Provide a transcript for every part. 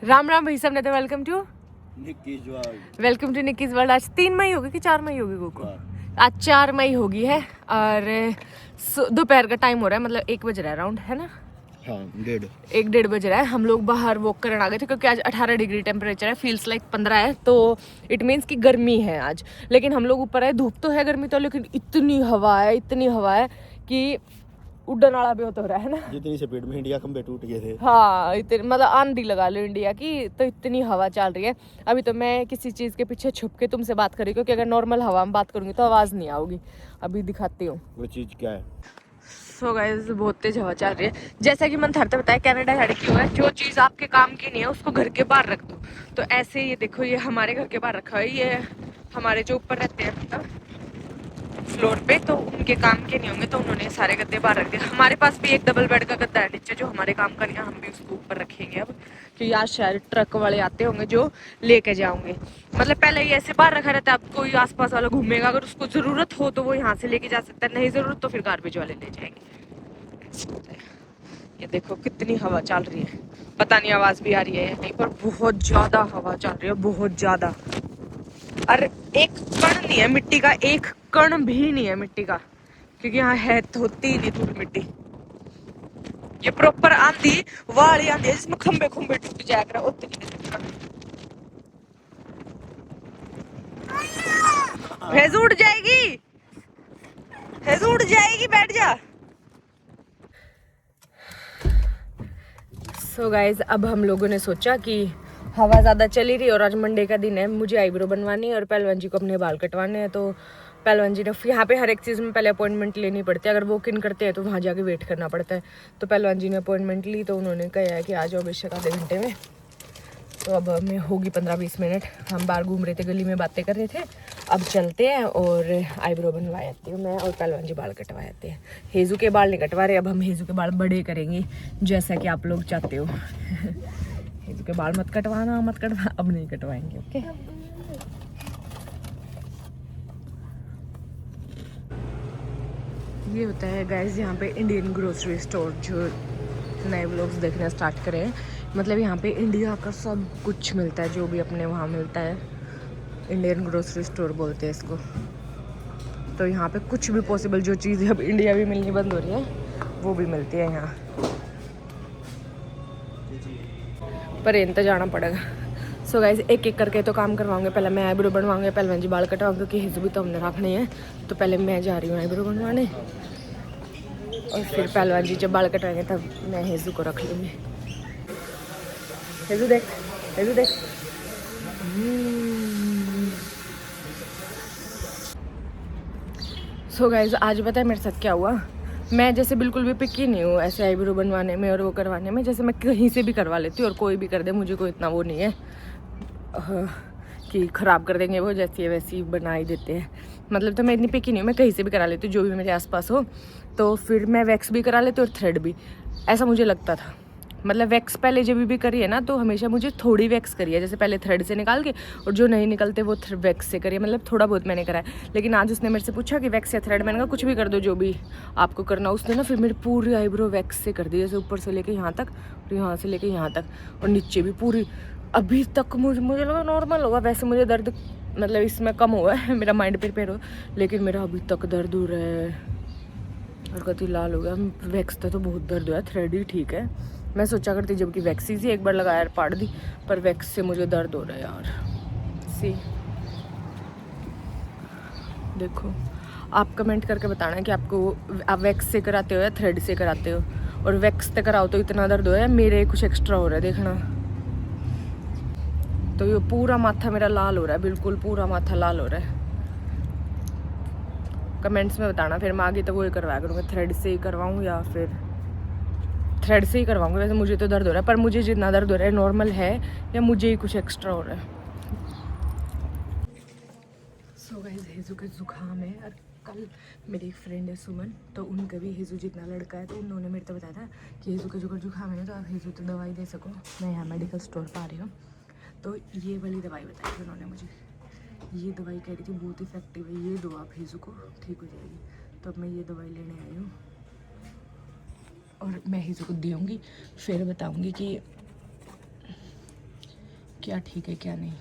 राम राम भाई सब ने, welcome to welcome to Nikki's world. आज 3 मई होगी कि 4 मई होगी गोको? आज 4 मई होगी है और दोपहर का टाइम हो रहा है, मतलब 1 बज रहा है अराउंड, है ना? हाँ, 1-1:30 बज रहा है। हम लोग बाहर वॉक करने आ गए थे क्योंकि आज 18 डिग्री टेम्परेचर है, फील्स लाइक 15 है, तो इट मीन्स कि गर्मी है आज। लेकिन हम लोग ऊपर आए, धूप तो है, गर्मी तो, लेकिन इतनी हवा है कि उड़न वाला भी हो रहा है ना। जितनी स्पीड में इंडिया खंबे टूट गए थे। हाँ, इतनी मतलब आंधी लगा लो इंडिया की, तो इतनी हवा चल रही है। अभी तो मैं किसी चीज़ के पीछे छुप के तुमसे बात कर रही हूँ क्योंकि अगर नॉर्मल हवा में बात करूँगी तो आवाज़ नहीं आऊगी। अभी दिखाती हूँ। वो चीज़ क्या है? सो गाइस, बहुत तेज हवा चल रही है। जैसा कि मैंने थरते बताया, कनाडा साइड क्यों है, जो चीज़ आपके काम की नहीं है उसको घर के बाहर रख दो। तो ऐसे ये देखो, ये हमारे घर के बाहर रखा है, ये हमारे जो ऊपर रहते हैं मतलब फ्लोर पे, तो उनके काम के नहीं होंगे, तो उन्होंने सारे गद्दे बाहर रख दिए। हमारे पास भी एक डबल बेड का गद्दा है नीचे, जो हमारे काम का नहीं है, हम भी उसको ऊपर रखेंगे अब, क्योंकि आज शायद ट्रक वाले आते होंगे जो लेके जाओगे। मतलब पहले ये ऐसे बाहर रखा रहता है, अब कोई आसपास वाला घूमेगा, अगर उसको जरूरत हो तो वो यहाँ से लेके जा सकता है, नहीं जरूरत तो फिर गार्बेज वाले ले जाएंगे। ये देखो कितनी हवा चल रही है, पता नहीं आवाज भी आ रही है या नहीं, पर बहुत ज्यादा हवा चल रही है, बहुत ज्यादा। और एक कण नहीं है मिट्टी का, एक कण भी नहीं है मिट्टी का, क्योंकि यहाँ है तो होती ही नहीं थोड़ी मिट्टी। ये प्रॉपर आंधी वाली आंधी है जिसमें खंबे खंबे टूट जाया कर, भैंस उड़ जाएगी, भैंस उड़ जाएगी, बैठ जा। सो गाइज, अब हम लोगों ने सोचा कि हवा ज़्यादा चली रही और आज मंडे का दिन है, मुझे आईब्रो बनवानी है और पहलवान जी को अपने बाल कटवाने हैं। तो पहलवान जी ने यहाँ पे हर एक चीज़ में पहले अपॉइंटमेंट लेनी पड़ती है, अगर वो किन करते हैं तो वहाँ जाके वेट करना पड़ता है। तो पहलवान जी ने अपॉइंटमेंट ली, तो उन्होंने कहा है कि आ जाओ बेशक आधे घंटे में। तो अब हमें होगी 15-20 मिनट। हम बाहर घूम रहे थे, गली में बातें कर रहे थे, अब चलते हैं और आईब्रो बनवा आती हूँ मैं, और पहलवान जी बाल कटवा आते हैं। हेजू के बाल नहीं कटवा रहे, अब हम हेजू के बाल बड़े करेंगे जैसा कि आप लोग चाहते हो। हेजू के बाल मत कटवाना, अब नहीं कटवाएंगे, ओके? ये होता है गाइस यहाँ पे इंडियन ग्रोसरी स्टोर, जो नए व्लॉग्स देखना स्टार्ट करें। मतलब यहाँ पे इंडिया का सब कुछ मिलता है, जो भी अपने वहाँ मिलता है। इंडियन ग्रोसरी स्टोर बोलते हैं इसको। तो यहाँ पे कुछ भी पॉसिबल, जो चीज़ें अब इंडिया भी मिलनी बंद हो रही है वो भी मिलती है यहाँ, पर इनता जाना पड़ेगा। सो गाइस, एक एक करके तो काम करवाऊंगे। पहले मैं आईब्रो बनवाऊंगे, पहलवान जी बाल कटवाऊंगे, क्योंकि हिजू भी तो हमने रखनी है। तो पहले मैं जा रही हूँ आईब्रो बनवाने, और फिर पहलवान जी जब बाल कटवाएंगे तब मैं हेजू को रख लूँगी। हेजू देख, हेजू देख। सो गाइस, आज पता है मेरे साथ क्या हुआ? मैं जैसे बिल्कुल भी पिकी नहीं हूँ ऐसे आईब्रो बनवाने में और वो करवाने में, जैसे मैं कहीं से भी करवा लेती हूँ और कोई भी कर दे, मुझे कोई इतना वो नहीं है कि ख़राब कर देंगे वो, जैसी है वैसी बना ही देते हैं। मतलब तो मैं इतनी पिकी नहीं हूँ, मैं कहीं से भी करा लेती हूँ, जो भी मेरे आसपास हो। तो फिर मैं वैक्स भी करा लेती हूँ और थ्रेड भी, ऐसा मुझे लगता था। मतलब वैक्स पहले जब भी करी है ना, तो हमेशा मुझे थोड़ी वैक्स करी है, जैसे पहले थ्रेड से निकाल के, और जो नहीं निकलते वो वैक्स से करिए, मतलब थोड़ा बहुत मैंने करा है। लेकिन आज उसने मेरे से पूछा कि वैक्स या थ्रेड, मैंने कहा कुछ भी कर दो, जो भी आपको करना। उसने ना फिर मेरी पूरी आईब्रो वैक्स से कर दी, जैसे ऊपर से लेके यहाँ तक और यहाँ से लेके यहाँ तक, और नीचे भी पूरी। अभी तक मुझे लगा नॉर्मल होगा, वैसे मुझे दर्द मतलब इसमें कम हुआ है, मेरा माइंड प्रिपेयर हो, लेकिन मेरा अभी तक दर्द हो रहा है और कति लाल हो गया। वैक्स तो बहुत दर्द हुआ, थ्रेड ही ठीक है। मैं सोचा करती जबकि वैक्स ही एक बार लगाया पाड़ दी, पर वैक्स से मुझे दर्द हो रहा है यार। सी देखो, आप कमेंट करके बताना कि आपको आप वैक्स से कराते हो या थ्रेड से कराते हो, और वैक्स से कराओ तो इतना दर्द हो रहा है, मेरे कुछ एक्स्ट्रा हो रहा है, देखना। तो ये पूरा माथा मेरा लाल हो रहा है, बिल्कुल पूरा माथा लाल हो रहा है। कमेंट्स में बताना, फिर मैं आगे तो वो ही करवाया करूँगा, थ्रेड से ही करवाऊँ या फिर थ्रेड से ही करवाऊँगी। वैसे मुझे तो दर्द हो रहा है, पर मुझे जितना दर्द हो रहा है नॉर्मल है या मुझे ही कुछ एक्स्ट्रा हो रहा है। सो गाइस, हेजू का जुकाम है, और कल मेरी एक फ्रेंड है सुमन, तो उनका भी हेजू जितना लड़का है, तो उन्होंने मेरे को बताया था कि हेजू का जो जुकाम है ना, तो आप हेजू तो दवाई दे सको। मैं यहाँ मेडिकल स्टोर पर आ रही हूँ, तो ये वाली दवाई बताई थी उन्होंने मुझे। ये दवाई कह रही थी बहुत इफेक्टिव है, ये दो आप हेजू को, ठीक हो जाएगी। तो अब मैं ये दवाई लेने आई हूँ और मैं हेजू को दूँगी, फिर बताऊँगी कि क्या ठीक है क्या नहीं।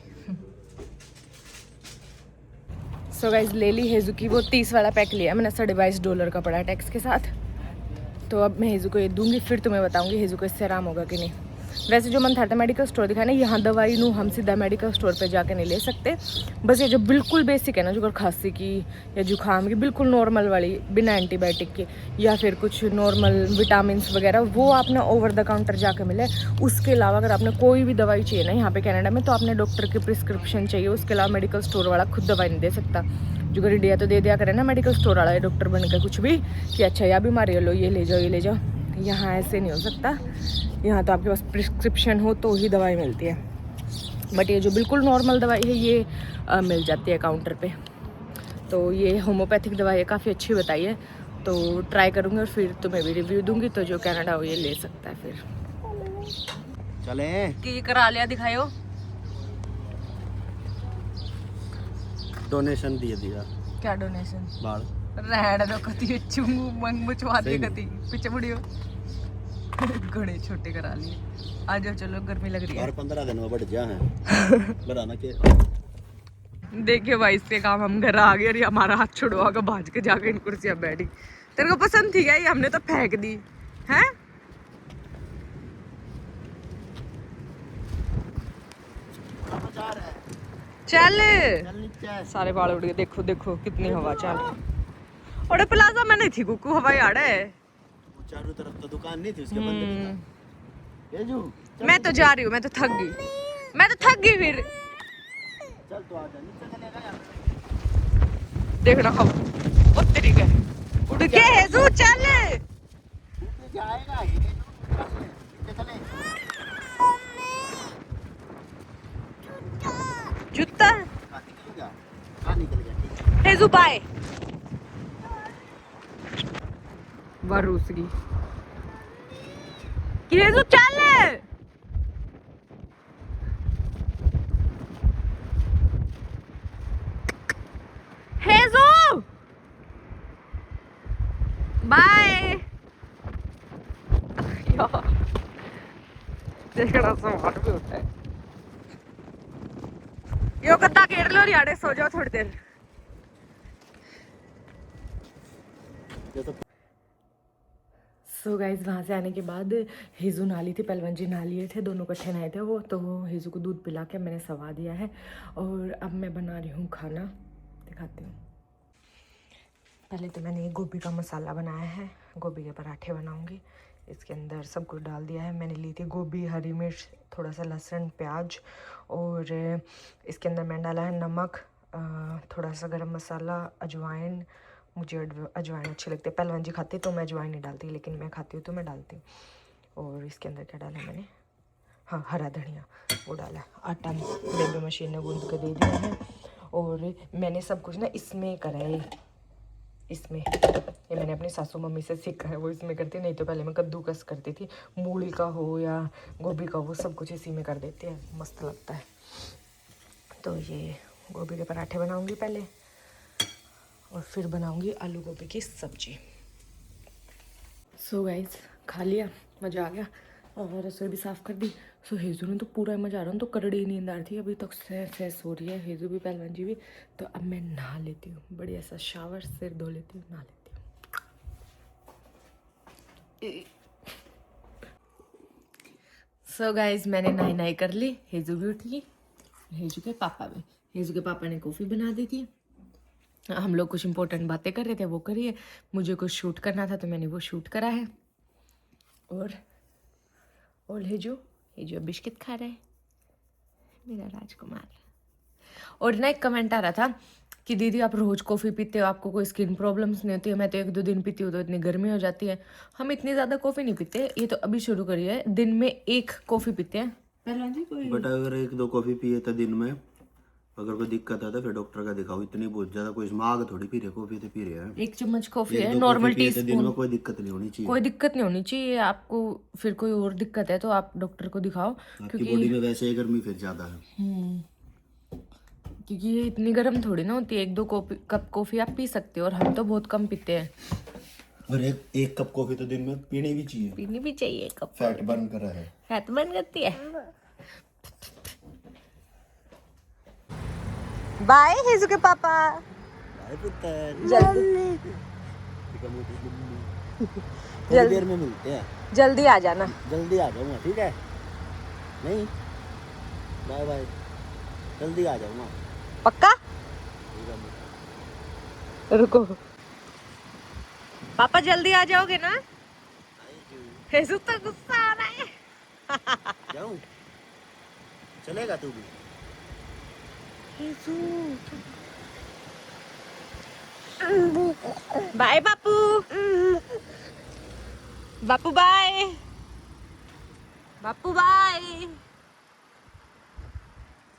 सो गाइज ले ली हेजू की वो 30 वाला पैक लिया मैंने, $22.5 का पड़ा टैक्स के साथ। तो अब मैं हेजू को ये दूंगी, फिर तुम्हें बताऊंगी हेजू को इससे आराम होगा कि नहीं। वैसे जो मन था मेडिकल स्टोर दिखाने, यहाँ दवाई नू हम सीधा मेडिकल स्टोर पे जाके नहीं ले सकते। बस ये जो बिल्कुल बेसिक है ना, जो खांसी की या जुकाम की बिल्कुल नॉर्मल वाली बिना एंटीबायोटिक के, या फिर कुछ नॉर्मल विटामिन वगैरह, वो आपने ओवर द काउंटर जाके मिले। उसके अलावा अगर आपने कोई भी दवाई चाहिए ना यहाँ पे कनाडा में, तो आपने डॉक्टर की प्रिस्क्रिप्शन चाहिए। उसके अलावा मेडिकल स्टोर वाला खुद दवाई नहीं दे सकता। जो अगर इंडिया तो दे दिया करे ना मेडिकल स्टोर वाला डॉक्टर बन के कुछ भी, कि अच्छा यह बीमारी लो ये ले जाओ ये ले जाओ। यहाँ ऐसे नहीं हो सकता। यहाँ तो आपके पास प्रिस्क्रिप्शन हो तो ही दवाई मिलती है। बट ये जो बिल्कुल नॉर्मल दवाई है ये मिल जाती है काउंटर पे। तो ये होम्योपैथिक दवाई है, काफ़ी अच्छी बताई है। तो ट्राई करूँगी और फिर तुम्हें भी रिव्यू दूंगी। तो जो कनाडा हो ये ले सकता है फिर। चले की करा लिया, दिखाओ। डोनेशन दिया क्या डोनेशन? बाल रहड़ दो कती चुंगू मंग मुचवा दे कती पीछे मुड़ियो। घड़े छोटे करा लिए। आ जाओ चलो, गर्मी लग रही है। और 15 दिन में बढ़ गया है बढ़ाना के। देखिए भाई इसके काम हम घर आ गए और ये हमारा हाथ छुड़वा के भाज के जाके इन कुर्सियां बैठी। तेरे को पसंद थी क्या ये? हमने तो फेंक दी है। चल सारे बाल उड़ गए। देखो देखो कितनी हवा चल रही। और प्लाजा में नहीं थी कुकू, हवाई आड़ है। चारों तरफ तो दुकान नहीं थी उसके बंद। ये जो मैं तो जा रही हूँ, मैं तो थक गई। फिर चल तो आ जा, नीचे चलेगा यार। देखना अब ओ तेरी के उड़ के हेजू चल नीचे जाएगा ये नीचे चले। जूता कहाँ निकल गया? हेजू बाय वरूसगी कि हेजू चल। हेजू बाय। देखना समार भी होता है। यो गद्दा घेर लो और याडे सो जाओ थोड़ी देर। सो गाइज वहाँ से आने के बाद हेजू नहा ली थी, पहलवान जी नहा लिए थे, दोनों इकट्ठे नहाए थे वो। तो हेजू को दूध पिला के मैंने सवा दिया है और अब मैं बना रही हूँ खाना, दिखाती हूँ। पहले तो मैंने ये गोभी का मसाला बनाया है, गोभी के पराठे बनाऊँगी। इसके अंदर सब कुछ डाल दिया है। मैंने ली थी गोभी, हरी मिर्च, थोड़ा सा लहसुन, प्याज, और इसके अंदर मैंने डाला है नमक, थोड़ा सा गरम मसाला, अजवाइन। मुझे अजवाइन अच्छी लगती है, पहलवान जी खाते तो मैं अजवाइन नहीं डालती, लेकिन मैं खाती हूँ तो मैं डालती हूँ। और इसके अंदर क्या डाला मैंने, हाँ हरा धनिया वो डाला। आटा बेबी मशीन ने गूंद के दे दिया है। और मैंने सब कुछ ना इसमें करा है, इसमें ये मैंने अपनी सासू मम्मी से सीखा है, वो इसमें करती। नहीं तो पहले मैं कद्दूकस करती थी, मूली का हो या गोभी का हो, सब कुछ इसी में कर देती है, मस्त लगता है। तो ये गोभी के पराठे बनाऊंगी पहले और फिर बनाऊंगी आलू गोभी की सब्जी। सो गाइस खा लिया, मज़ा आ गया और रसोई भी साफ़ कर दी। सो हेजू ने तो पूरा मज़ा आ रहा हूँ, तो करड़ी नींद आ रही थी, अभी तक सैस हो रही है, हेजू भी पहलवान जी भी। तो अब मैं नहा लेती हूँ, बढ़िया सा शावर, सिर धो लेती हूँ, नहा लेती हूँ। सो गाइस मैंने नहाई कर ली, हेजू भी उठ गई, हेजू के पापा भी। हेजू के पापा ने कॉफ़ी बना दी थी। हम लोग कुछ इंपॉर्टेंट बातें कर रहे थे, वो करिए। मुझे कुछ शूट करना था तो मैंने वो शूट करा है। और हेजू बिस्किट खा रहा है, मेरा राजकुमार। और ना एक कमेंट आ रहा था कि दीदी आप रोज़ कॉफ़ी पीते हो, आपको कोई स्किन प्रॉब्लम्स नहीं होती है? मैं तो 1-2 दिन पीती हूँ तो इतनी गर्मी हो जाती है। हम इतनी ज़्यादा कॉफ़ी नहीं पीते, ये तो अभी शुरू करी है, दिन में 1 कॉफ़ी पीते हैं। पहलवान जी कोई बट अगर 1-2 कॉफी पिए तो दिन में, अगर कोई दिक्कत है तो फिर डॉक्टर का दिखाओ। इतनी बहुत ज्यादा कोई मांग थोड़ी पी रहे, कॉफी तो पी रहे हैं। 1 चम्मच कॉफ़ी है, नॉर्मल टी दिन में कोई दिक्कत नहीं होनी चाहिए। कोई दिक्कत नहीं होनी चाहिए आपको। फिर कोई और दिक्कत है तो आप डॉक्टर को दिखाओ, आपकी बॉडी में वैसे ही गर्मी फिर ज्यादा है। क्योंकि ये इतनी गर्म थोड़ी ना होती है। 1-2 कप कॉफ़ी आप पी सकते हो और हम तो बहुत कम पीते हैं। और एक कप कॉफी तो दिन में पीनी भी चाहिए। पीनी भी चाहिए कप। फैट बर्न कर रहा है, फैट बर्न करती है। बाय हेजू के पापा। भाई पुत्र जल्दी थोड़ी देर में मिलते हैं, जल्दी आ जाना। जल्दी आ जाऊंगा, ठीक है? नहीं, बाय बाय, जल्दी आ जाऊंगा। पक्का? रुको पापा, जल्दी आ जाओगे ना? हेजू तो गुस्सा आ रहा है। जाऊं? चलेगा तू भी? बाय बापू। बापू बाय। बापू बाय।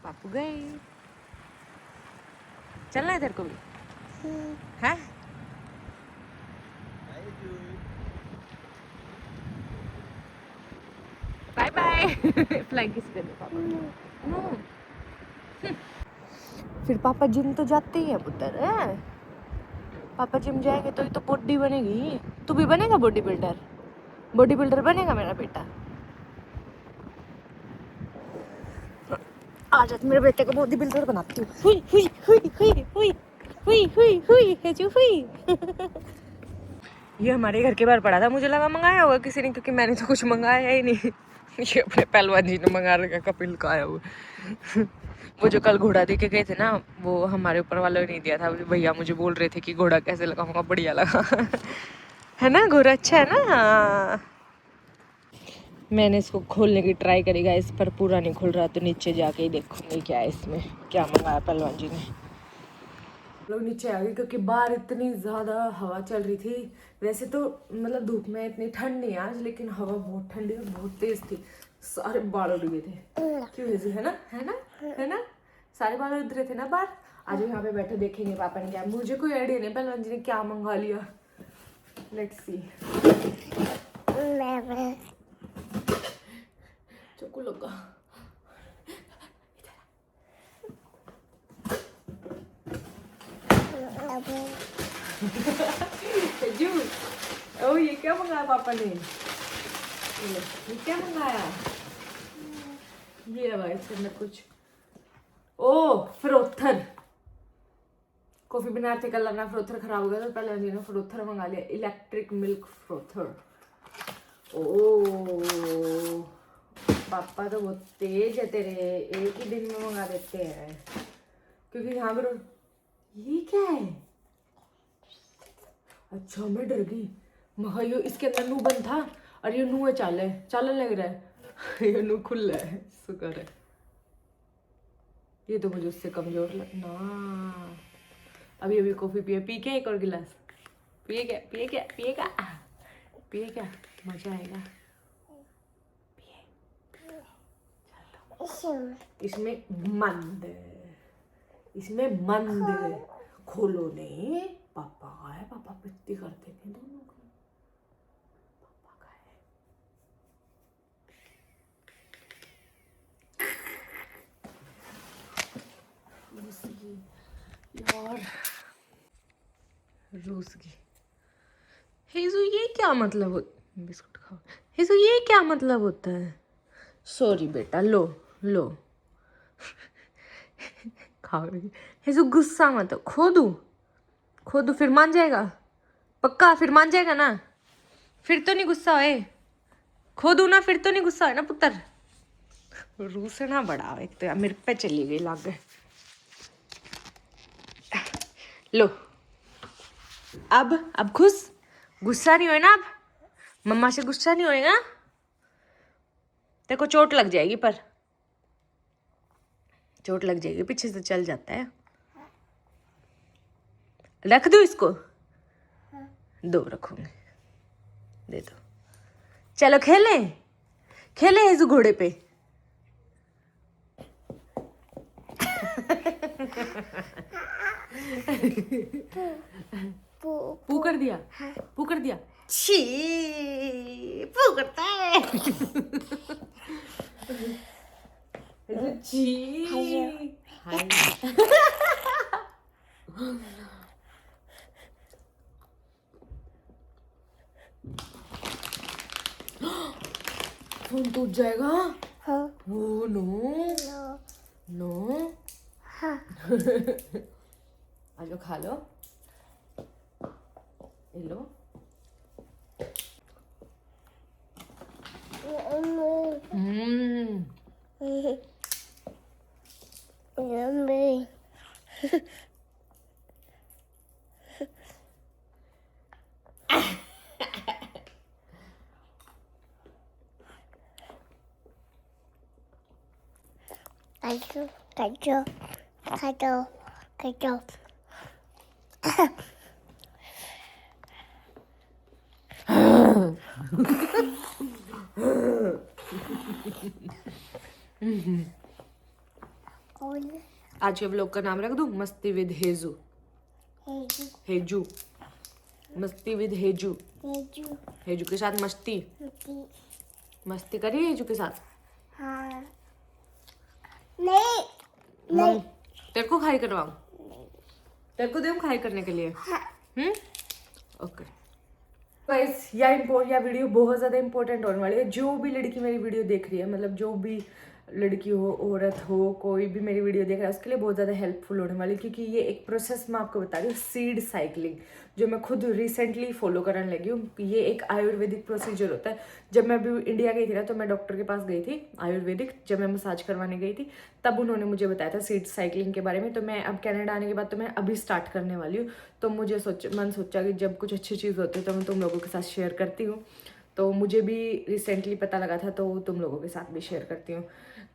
बापू गए। चलना है तेरे को भी? है? Bye bye. फ्लाइंग किस कर दो पापा। फिर पापा जिम तो जाते ही है पुत्र है। पापा जिम जाएंगे तो ही तो बॉडी बनेगी। तू भी बनेगा बॉडी बिल्डर? बॉडी बिल्डर बनेगा मेरा बेटा। आज मेरे बेटे को बॉडी बिल्डर बनाती हूँ। हुई हुई हुई हुई हुई हुई हुई हुई हेजू हुई। ये हमारे घर के बाहर पड़ा था, मुझे लगा मंगाया होगा किसी ने, क्योंकि मैंने तो कुछ मंगाया ही नहीं। ये अपने पहलवान जी ने मंगा रखा, कपिल का आया हुआ। वो जो कल घोड़ा दे के गए थे ना, वो हमारे ऊपर वालों ने नहीं दिया था। भैया मुझे बोल रहे थे कि घोड़ा कैसे लगा, होगा बढ़िया लगा। है ना, घोड़ा अच्छा है ना? हाँ। मैंने इसको खोलने की ट्राई करी गाइस, पर पूरा नहीं खुल रहा, तो नीचे जाके ही देखूंगी क्या है इसमें, क्या मंगाया पहलवान जी ने। लोग नीचे आ गए क्योंकि बाहर इतनी ज़्यादा हवा चल रही थी। वैसे तो मतलब धूप में इतनी ठंड नहीं आज, लेकिन हवा बहुत ठंडी और बहुत तेज थी। सारे बाल उड़ गए थे। क्यों हेजू? है ना, है ना, है ना, सारे बाल उड़ रहे थे ना बाहर। आज यहाँ पे बैठे देखेंगे पापा ने क्या, मुझे कोई आइडिया नहीं पहलवान जी ने क्या मंगा लिया। Let's see. चक्कू लगा। ओ ये क्या मंगाया पापा ने? ये क्या मंगाया? ये है भाई इसके अंदर कुछ। ओ फ्रोथर। कॉफी बना थे कल, अपना फ्रोथर खराब हो गया तो पहले मैंने फ्रोथर मंगा लिया, इलेक्ट्रिक मिल्क फ्रोथर। ओ पापा तो बहुत तेज है तेरे, एक ही दिन में मंगा देते हैं। क्योंकि यहाँ पर ये क्या है? अच्छा मैं डर गई, महा यो इसके अंदर नू बंद था और ये नू है चाले चालन लग रहा है। ये नू खुला है, शुक्र है। ये तो मुझे उससे कमजोर लगना। अभी अभी कॉफी पिए, पी के एक और गिलास पिए क्या, पिए क्या, पिएगा, पिए क्या, मजा आएगा। इसमें मंद, इसमें मंद, खोलो नहीं। पापा का है, पापा पिट्टी करते थे दोनों को। पापा का है। यार रूस की। हेजू ये क्या मतलब होता? बिस्कुट खाओ। हेजू ये क्या मतलब होता है? सॉरी बेटा, लो लो। खाओ। हेजू गुस्सा मत, खो दूं फिर मान जाएगा? पक्का फिर मान जाएगा ना? फिर तो नहीं गुस्सा होए? खो दूं ना, फिर तो नहीं गुस्सा है ना पुत्र? रूस ना बड़ा, एक तो मेरे पे चली गई लाग। लो अब खुश, गुस्सा नहीं होए ना? अब मम्मा से गुस्सा नहीं होएगा? तेरे को चोट लग जाएगी, पर चोट लग जाएगी, पीछे से चल जाता है। रख दो इसको? दो रखूंगी, दे दो। चलो खेले खेले हेजू घोड़े पे। पू कर दिया, पू कर दिया। छी पू करता है। छी फोन टूट जाएगा। हाँ। Oh no no no. हाँ। आ जाओ खा लो, ये लो। आज के व्लॉग का नाम रख दूं मस्ती विद हेजू। हेजू, मस्ती विद हेजू। हेजू के साथ मस्ती। मस्ती करिए हेजू के साथ। नहीं, तेरे को खाई करवाऊं? तेरे को दूं खाई करने के लिए? ओके गाइस, या वीडियो बहुत ज़्यादा इंपॉर्टेंट होने वाली है। जो भी लड़की मेरी वीडियो देख रही है, मतलब जो भी लड़की हो, औरत हो, कोई भी मेरी वीडियो देख रहा है, उसके लिए बहुत ज़्यादा हेल्पफुल होने वाली है। क्योंकि ये एक प्रोसेस मैं आपको बता रही हूँ, सीड साइकिलिंग, जो मैं खुद रिसेंटली फॉलो करने लगी हूँ। ये एक आयुर्वेदिक प्रोसीजर होता है। जब मैं अभी इंडिया गई थी ना, तो मैं डॉक्टर के पास गई थी आयुर्वेदिक, जब मैं मसाज करवाने गई थी, तब उन्होंने मुझे बताया था सीड साइकिलिंग के बारे में। तो मैं अब कनाडा आने के बाद तो मैं अभी स्टार्ट करने वाली हूँ। तो मुझे सोचा कि जब कुछ अच्छी चीज़ होती है तो मैं तुम लोगों के साथ शेयर करती हूँ। तो मुझे भी रिसेंटली पता लगा था, तो तुम लोगों के साथ भी शेयर करती हूँ।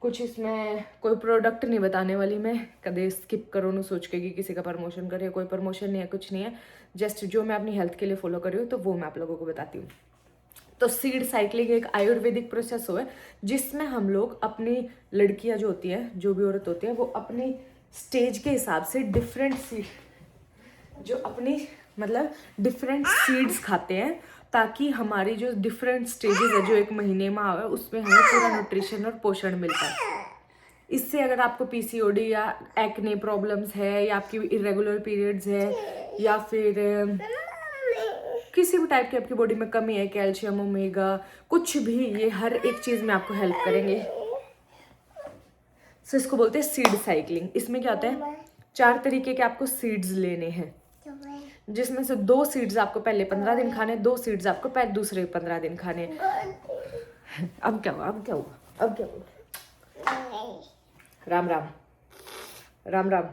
कुछ इसमें कोई प्रोडक्ट नहीं बताने वाली मैं, कदे स्किप करो ना सोच के कि किसी का प्रमोशन करे। कोई प्रमोशन नहीं है, कुछ नहीं है। जस्ट जो मैं अपनी हेल्थ के लिए फॉलो कर रही हूँ, तो वो मैं आप लोगों को बताती हूँ। तो सीड साइकिलिंग एक आयुर्वेदिक प्रोसेस है, जिसमें हम लोग अपनी लड़कियां जो होती हैं, जो भी औरत होती है, वो अपनी स्टेज के हिसाब से डिफरेंट सीड, जो अपनी मतलब डिफरेंट सीड्स खाते हैं, ताकि हमारी जो डिफरेंट स्टेजेस है, जो एक महीने में आवे, उसमें हमें पूरा न्यूट्रिशन और पोषण मिलता है। इससे अगर आपको पीसीओडी या एक्ने प्रॉब्लम्स है, या आपकी इरेगुलर पीरियड्स है, या फिर किसी भी टाइप की आपकी बॉडी में कमी है, कैल्शियम, ओमेगा, कुछ भी, ये हर एक चीज़ में आपको हेल्प करेंगे। सो इसको बोलते हैं सीड साइकिलिंग। इसमें क्या होता है, 4 तरीके के आपको सीड्स लेने हैं, जिसमें से 2 सीड्स आपको पहले 15 दिन खाने, 2 सीड्स आपको दूसरे 15 दिन खाने। अब क्या हुआ? राम राम राम राम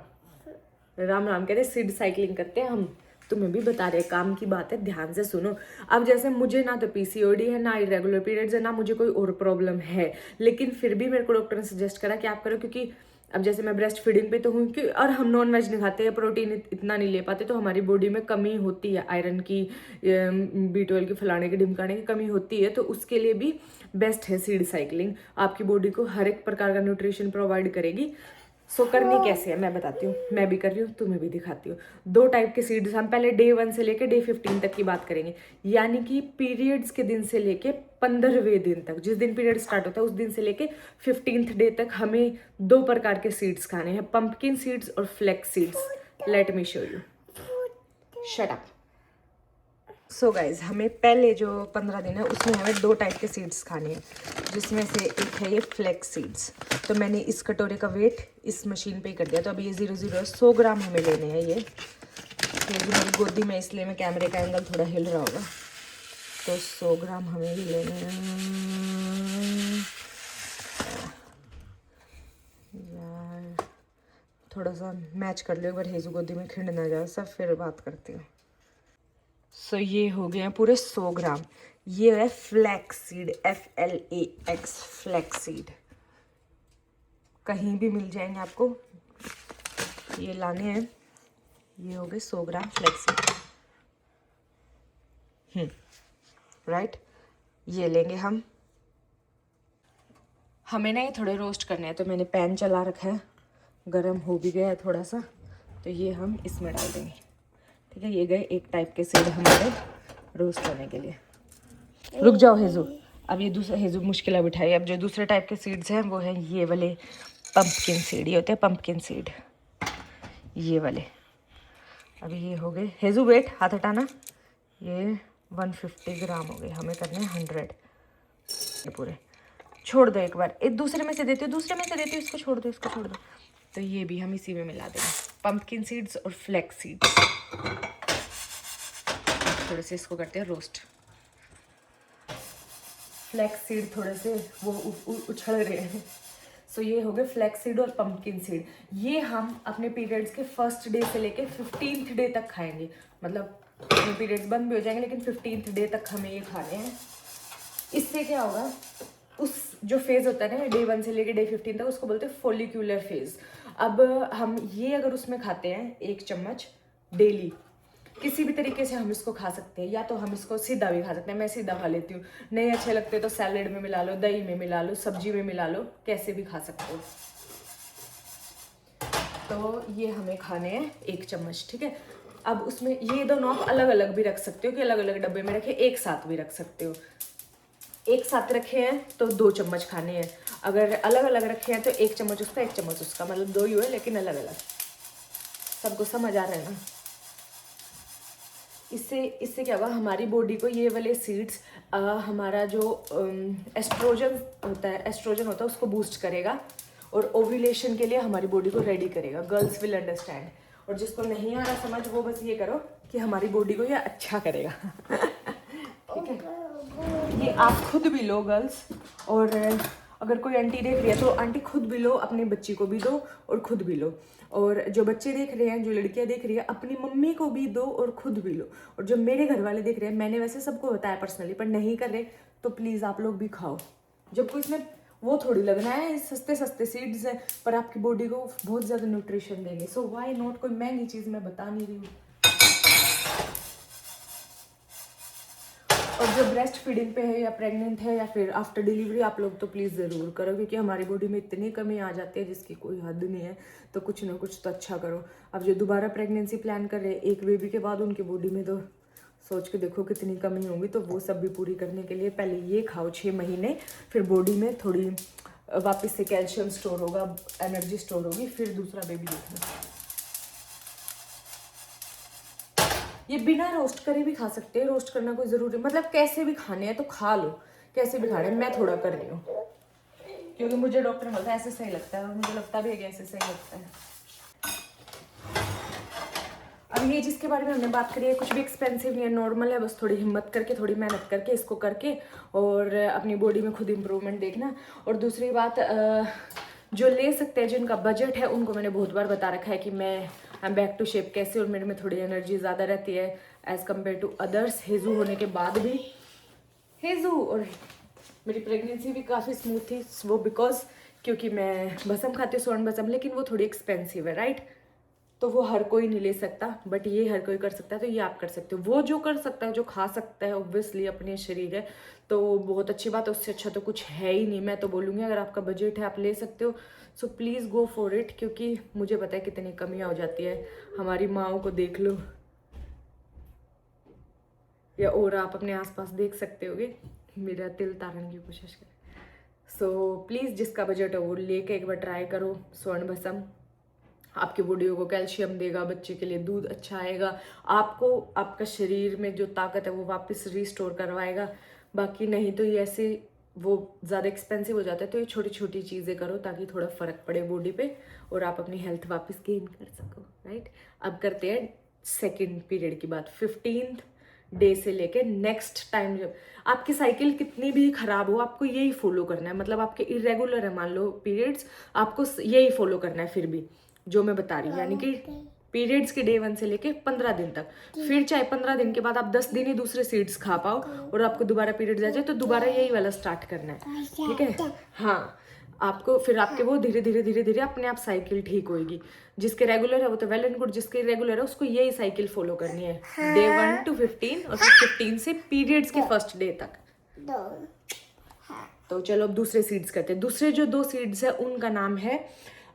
राम राम कह रहे, सीड साइकिलिंग करते हैं हम। तुम्हें भी बता रहे, काम की बात है, ध्यान से सुनो। अब जैसे मुझे ना तो पीसीओडी है, ना इरेगुलर पीरियड्स है, ना मुझे कोई और प्रॉब्लम है, लेकिन फिर भी मेरे को डॉक्टर ने सजेस्ट करा कि आप करो, क्योंकि अब जैसे मैं ब्रेस्ट फीडिंग पे तो हूँ कि, और हम नॉन वेज नहीं खाते हैं, प्रोटीन इतना नहीं ले पाते, तो हमारी बॉडी में कमी होती है, आयरन की, B12 की, फलाने की, ढिमकाने की कमी होती है। तो उसके लिए भी बेस्ट है सीड साइकिलिंग। आपकी बॉडी को हर एक प्रकार का न्यूट्रिशन प्रोवाइड करेगी। सो करनी कैसे है मैं बताती हूँ, मैं भी कर रही हूँ, तुम्हें भी दिखाती हूँ। 2 टाइप के सीड्स, हम पहले डे 1 से लेके डे 15 तक की बात करेंगे, यानी कि पीरियड्स के दिन से लेके 15वें दिन तक, जिस दिन पीरियड स्टार्ट होता है उस दिन से लेके 15th डे तक हमें 2 प्रकार के सीड्स खाने हैं, पंपकिन सीड्स और flax seeds. Let me show you, shut up. So guys, हमें पहले जो 15 दिन है उसमें हमें 2 टाइप के सीड्स खाने हैं, जिसमें से एक है ये फ्लैक्स सीड्स। तो मैंने इस कटोरे का वेट इस मशीन पे ही कर दिया। तो अभी ये 0 है, 100 ग्राम हमें लेने हैं ये। मेरी गोदी में, इसलिए मैं कैमरे का एंगल थोड़ा हिल रहा होगा। तो 100 ग्राम हमें ही लेने हैं यार। थोड़ा सा मैच कर लो एक बार, हेजू गोदी में खिंड ना जाए सब, फिर बात करती हूँ। सो ये हो गए हैं पूरे 100 ग्राम। ये है flax seed, FLAX, flax seed. कहीं भी मिल जाएंगे आपको, ये लाने हैं। ये हो गए 100 ग्राम फ्लैक्स सीड। राइट, ये लेंगे हम। हमें ना ये थोड़े रोस्ट करने हैं, तो मैंने पैन चला रखा है, गरम हो भी गया है थोड़ा सा। तो ये हम इसमें डाल देंगे, ठीक है। ये गए एक टाइप के सीड हमारे रोस्ट करने के लिए। रुक जाओ हेजू, अब ये दूसरा, हेजू मुश्किल बिठाई। अब जो दूसरे टाइप के सीड्स हैं वो हैं ये वाले पंपकिन सीड। ये होते हैं पंपकिन सीड, ये वाले। अभी ये हो गए, हेजू वेट, हाथ हटाना। ये 150 ग्राम हो गए, हमें करने हैं 100 पूरे। छोड़ दो एक बार, एक दूसरे में से देती हूँ, दूसरे में से देती हूँ, इसको छोड़ दो, इसको छोड़ दो। तो ये भी हम इसी में मिला देंगे, पंपकिन सीड्स और फ्लैक्स सीड्स। थोड़े से इसको करते हैं रोस्ट। फ्लैक्स सीड थोड़े से वो उछल रहे हैं। सो ये हो गए फ्लैक्स सीड और पंपकिन सीड। ये हम अपने पीरियड्स के फर्स्ट डे से लेके 15th डे तक खाएंगे। मतलब अपने पीरियड्स बंद भी हो जाएंगे लेकिन 15th डे तक हमें ये खाने हैं। इससे क्या होगा, उस जो फेज होता है ना डे 1 से लेके डे 15 तक, उसको बोलते हैं फोलिक्यूलर फेज। अब हम ये अगर उसमें खाते हैं 1 चम्मच डेली, किसी भी तरीके से हम इसको खा सकते हैं। या तो हम इसको सीधा भी खा सकते हैं, मैं सीधा खा लेती हूँ, नहीं अच्छे लगते तो सैलेड में मिला लो, दही में मिला लो, सब्जी में मिला लो, कैसे भी खा सकते हो। तो ये हमें खाने हैं 1 चम्मच, ठीक है। अब उसमें ये दोनों आप अलग अलग भी रख सकते हो कि अलग अलग डब्बे में रखे, एक साथ भी रख सकते हो। एक साथ रखे हैं तो 2 चम्मच खाने हैं, अगर अलग अलग रखे हैं तो 1 चम्मच उसका 1 चम्मच उसका, मतलब 2 ही हुए लेकिन अलग अलग। सबको समझ आ रहा है ना। इससे क्या होगा, हमारी बॉडी को ये वाले सीड्स हमारा जो एस्ट्रोजन होता है उसको बूस्ट करेगा और ओव्यूलेशन के लिए हमारी बॉडी को रेडी करेगा। Girls will understand. और जिसको नहीं आ रहा समझ, वो बस ये करो कि हमारी बॉडी को ये अच्छा करेगा। ठीक है, ये आप खुद भी लो गर्ल्स, और अगर कोई आंटी देख रही है तो आंटी खुद भी लो, अपनी बच्ची को भी दो और खुद भी लो। और जो बच्चे देख रहे हैं, जो लड़कियां देख रही है, अपनी मम्मी को भी दो और खुद भी लो। और जो मेरे घर वाले देख रहे हैं, मैंने वैसे सबको बताया पर्सनली, पर नहीं कर रहे तो प्लीज़ आप लोग भी खाओ। जब कोई इसमें वो थोड़ी लगना है, सस्ते सस्ते सीड्स हैं पर आपकी बॉडी को बहुत ज़्यादा न्यूट्रिशन देंगे। सो व्हाई नॉट, कोई महंगी चीज़ मैं बता नहीं रही हूँ। और जो ब्रेस्ट फीडिंग पे है या प्रेग्नेंट है या फिर आफ्टर डिलीवरी, आप लोग तो प्लीज़ ज़रूर करो, क्योंकि हमारी बॉडी में इतनी कमी आ जाती है जिसकी कोई हद नहीं है। तो कुछ ना कुछ तो अच्छा करो। अब जो दोबारा प्रेगनेंसी प्लान कर रहे हैं 1 बेबी के बाद, उनकी बॉडी में तो सोच के देखो कितनी कमी होगी। तो वो सब भी पूरी करने के लिए पहले ये खाओ 6 महीने, फिर बॉडी में थोड़ी वापस से कैल्शियम स्टोर होगा, एनर्जी स्टोर होगी, फिर दूसरा बेबी देखना। ये बिना रोस्ट करे भी खा सकते हैं, रोस्ट करना कोई ज़रूरी, मतलब कैसे भी खाने हैं तो खा लो, कैसे भी खाने हैं। मैं थोड़ा कर रही हूँ क्योंकि मुझे डॉक्टर बोलता है ऐसे सही लगता है, और मुझे लगता भी है कि ऐसे सही लगता है। अब ये जिसके बारे में हमने बात करी है कुछ भी एक्सपेंसिव नहीं है, नॉर्मल है, बस थोड़ी हिम्मत करके, थोड़ी मेहनत करके इसको करके और अपनी बॉडी में खुद इम्प्रूवमेंट देखना। और दूसरी बात, जो ले सकते हैं, जिनका बजट है, उनको मैंने बहुत बार बता रखा है कि मैं I am back to shape कैसे, और मेरे में थोड़ी एनर्जी ज़्यादा रहती है एज़ कम्पेयर टू अदर्स। हेजू होने के बाद भी, हेजू और मेरी प्रेगनेंसी भी काफ़ी स्मूथ थी, वो बिकॉज क्योंकि मैं बसम खाती हूँ, स्वर्ण बसम, लेकिन वो थोड़ी एक्सपेंसिव है, राइट। तो वो हर कोई नहीं ले सकता, बट ये हर कोई कर सकता है, तो ये आप कर सकते हो। वो जो कर सकता है, जो खा सकता है, ऑब्वियसली अपने शरीर है, तो बहुत अच्छी बात है, उससे अच्छा तो कुछ है ही नहीं। मैं तो बोलूँगी अगर आपका बजट है, आप ले सकते हो, so please go for it, क्योंकि मुझे पता है कितनी कमियाँ हो जाती है। हमारी माँओं को देख लो, या और आप अपने आसपास देख सकते होगे, मेरा तिल तारने की कोशिश करें। सो प्लीज़ जिसका बजट है वो लेके एक बार ट्राई करो स्वर्ण भस्म। आपकी बॉडी को कैल्शियम देगा, बच्चे के लिए दूध अच्छा आएगा, आपको आपका शरीर में जो ताकत है वो वापस रिस्टोर करवाएगा। बाकी नहीं तो ये ऐसे वो ज़्यादा एक्सपेंसिव हो जाता है, तो ये छोटी छोटी चीज़ें करो ताकि थोड़ा फ़र्क पड़े बॉडी पे और आप अपनी हेल्थ वापस गेन कर सको, राइट। अब करते हैं सेकेंड पीरियड की बात। 15th डे से लेके नेक्स्ट टाइम, जब आपकी साइकिल कितनी भी खराब हो, आपको यही फॉलो करना है। मतलब आपके इरेगुलर है मान लो पीरियड्स, आपको यही फॉलो करना है फिर भी जो मैं बता रही हूँ, यानी कि पीरियड्स के डे 1 से लेके 15 दिन तक। फिर चाहे 15 दिन के बाद आप 10 दिन ही दूसरे सीड्स खा पाओ और आपको दोबारा पीरियड्स आ जाए, तो दोबारा यही वाला स्टार्ट करना है, ठीक है। हाँ, आपको फिर आपके वो धीरे धीरे धीरे धीरे अपने आप साइकिल ठीक होगी। जिसके रेगुलर है वो तो वेल एंड गुड, जिसके रेगुलर है उसको यही साइकिल फॉलो करनी है, डे 1 to 15 और फिर 15 से पीरियड्स के फर्स्ट डे तक। तो चलो अब दूसरे सीड्स करते हैं। दूसरे जो 2 सीड्स है उनका नाम है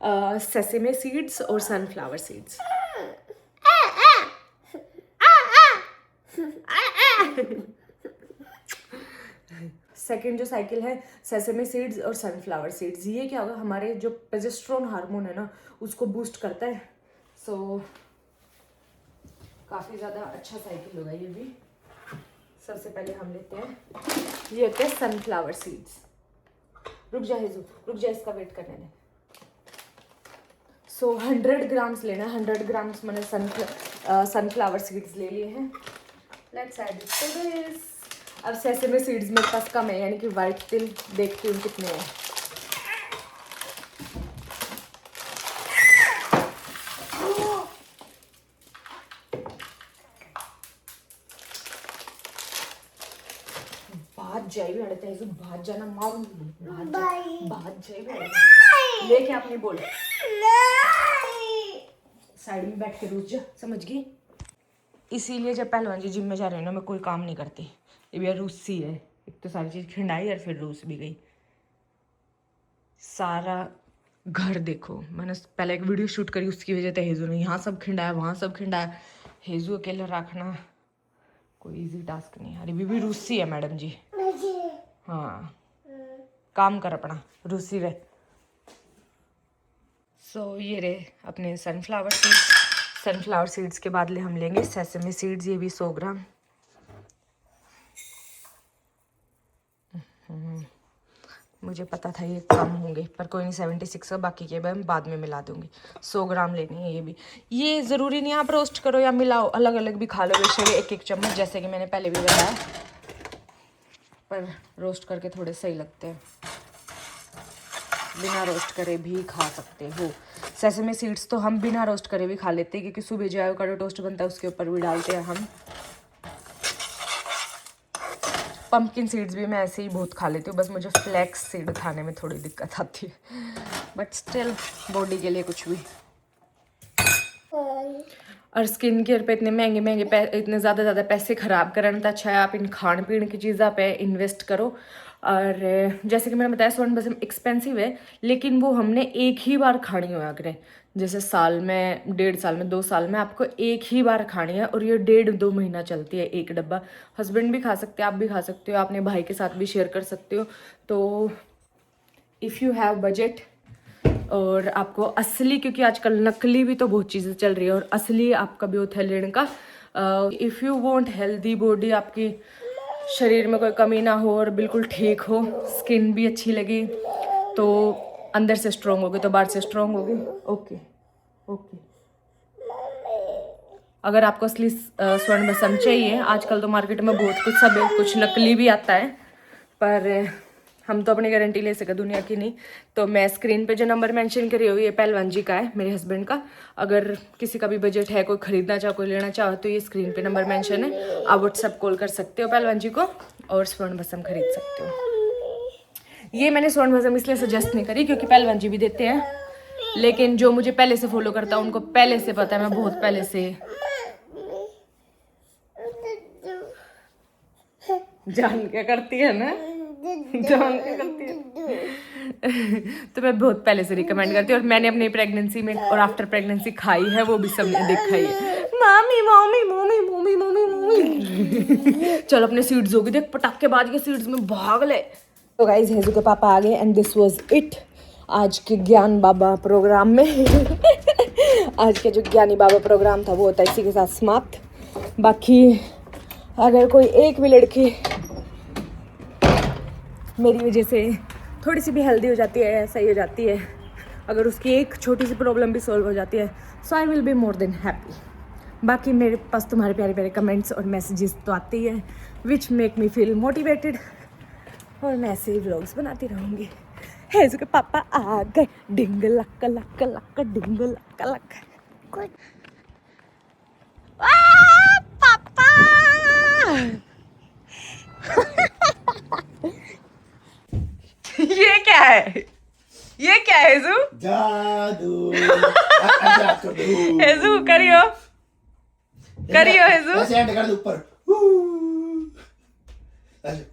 सेसेमे सीड्स और सनफ्लावर सीड्स। सेकेंड जो साइकिल है सेसेमे सीड्स और सनफ्लावर सीड्स। ये क्या होगा, हमारे जो प्रोजेस्टेरोन हार्मोन है ना उसको बूस्ट करता है। सो काफ़ी ज़्यादा अच्छा साइकिल होगा ये भी। सबसे पहले हम लेते हैं, ये होते हैं सनफ्लावर सीड्स। रुक जा हेजू, रुक जा, इसका वेट करने दे। सो 100 ग्राम्स लेना है। 100 ग्राम्स मैंने सनफ्लावर सीड्स ले लिए हैं। Let's add it to this. अब सेसमे सीड्स मेरे पास कम है, यानी कि वाइट तिल, देखती हूँ कितने हैं। जाइए अड़ते हैं, भाग जाना, मारूंगी, भाग जाइए, लेके अपनी बोल साइड में बैठ के रुक जा, समझ गई। इसीलिए जब पहलवान जी जिम में जा रहे हैं ना, मैं कोई काम नहीं करती। ये भी रूसी है, एक तो सारी चीज खिंडाई और फिर रूस भी गई। सारा घर देखो, मैंने पहले एक वीडियो शूट करी, उसकी वजह से हेजू ने यहाँ सब खिंडाया, वहाँ सब खिंडाया। हेजू अकेले रखना कोई इजी टास्क नहीं है। अरे बीबी रूसी है मैडम जी। हाँ, काम कर अपना, रूसी रहे। सो ये रहे अपने सनफ्लावर सीड्स। सनफ्लावर सीड्स के बाद हम लेंगे सेसमी सीड्स, ये भी 100 ग्राम। मुझे पता था ये कम होंगे, पर कोई नहीं, 76 का, बाकी के मैं बाद में मिला दूंगी। 100 ग्राम लेनी है ये भी। ये ज़रूरी नहीं आप रोस्ट करो या मिलाओ, अलग अलग भी खा लो बेशक, एक एक चम्मच, जैसे कि मैंने पहले भी बताया, पर रोस्ट करके थोड़े सही लगते हैं। बिना रोस्ट करे भी खा सकते हो। सेसमे सीड्स तो हम बिना रोस्ट करे भी खा लेते हैं, क्योंकि सुबह जो एवोकाडो टोस्ट बनता है उसके ऊपर भी डालते हैं हम। पंपकिन सीड्स भी मैं ऐसे ही बहुत खा लेती हूँ, बस मुझे फ्लैक्स सीड खाने में थोड़ी दिक्कत आती है, बट स्टिल बॉडी के लिए कुछ भी। और स्किन केयर पे इतने महंगे महंगे इतने ज़्यादा पैसे ख़राब करने तो अच्छा है आप इन खान पीन की चीज़ों पे इन्वेस्ट करो। और जैसे कि मैंने बताया, स्वर्ण बसम एक्सपेंसिव है, लेकिन वो हमने एक ही बार खानी हो अगर, जैसे साल में, 1.5 साल में, 2 साल में आपको एक ही बार खानी है, और ये 1.5-2 महीना चलती है एक डब्बा। हस्बैंड भी खा सकते हैं, आप भी खा सकते हो, अपने भाई के साथ भी शेयर कर सकते हो। तो इफ़ यू हैव बजट और आपको असली, क्योंकि आजकल नकली भी तो बहुत चीज़ें चल रही है, और असली आपका भी होता है लेने का। If you want healthy body, आपकी शरीर में कोई कमी ना हो और बिल्कुल ठीक हो, स्किन भी अच्छी लगी, तो अंदर से स्ट्रॉन्ग होगी तो बाहर से स्ट्रॉन्ग होगी। Okay okay. अगर आपको असली स्वर्ण बसम चाहिए, आजकल तो मार्केट में बहुत कुछ सब है, कुछ नकली भी आता है, पर हम तो अपनी गारंटी ले सके, दुनिया की नहीं। तो मैं स्क्रीन पे जो नंबर मेंशन करी हुई है पहलवान जी का है, मेरे हस्बैंड का। अगर किसी का भी बजट है, कोई खरीदना चाहो, कोई लेना चाहो, तो ये स्क्रीन पे नंबर मेंशन है, आप व्हाट्सएप कॉल कर सकते हो पहलवान जी को और स्वर्ण बसम खरीद सकते हो। ये मैंने स्वर्ण बसम इसलिए सजेस्ट नहीं करी क्योंकि पहलवान जी भी देते हैं, लेकिन जो मुझे पहले से फॉलो करता है उनको पहले से पता है, मैं बहुत पहले से जान क्या करती है ना, जान क्या करती है तो मैं बहुत पहले से रिकमेंड करती हूँ, और मैंने अपनी प्रेगनेंसी में और आफ्टर प्रेगनेंसी खाई है, वो भी सबने देखा ही है। मामी मामी मामी मामी मामी मामी चल अपने सीड्स होगी, देख पटाखे बाज के सीड्स में भाग ले। तो गाइस हेजू के पापा आ गए एंड दिस वाज इट आज के ज्ञान बाबा प्रोग्राम में आज के जो ज्ञानी बाबा प्रोग्राम था वो होता है इसी के साथ समाप्त। बाकी अगर कोई एक भी लड़की मेरी वजह से थोड़ी सी भी हेल्दी हो जाती है, सही हो जाती है, अगर उसकी एक छोटी सी प्रॉब्लम भी सॉल्व हो जाती है, so I will be more than happy. बाकी मेरे पास तुम्हारे प्यारे प्यारे कमेंट्स और मैसेजेस तो आते ही हैं which make me feel motivated, और मैं ऐसे ही व्लॉग्स बनाती रहूँगी। हेजू के पापा आ गए, डिंग लक लक लक डिंग लक लक। पापा ये क्या है, ये क्या है हेजू? जादू हेजू करियो करियो हेजू, ऐसे हैंड कर दे ऊपर, ऐसे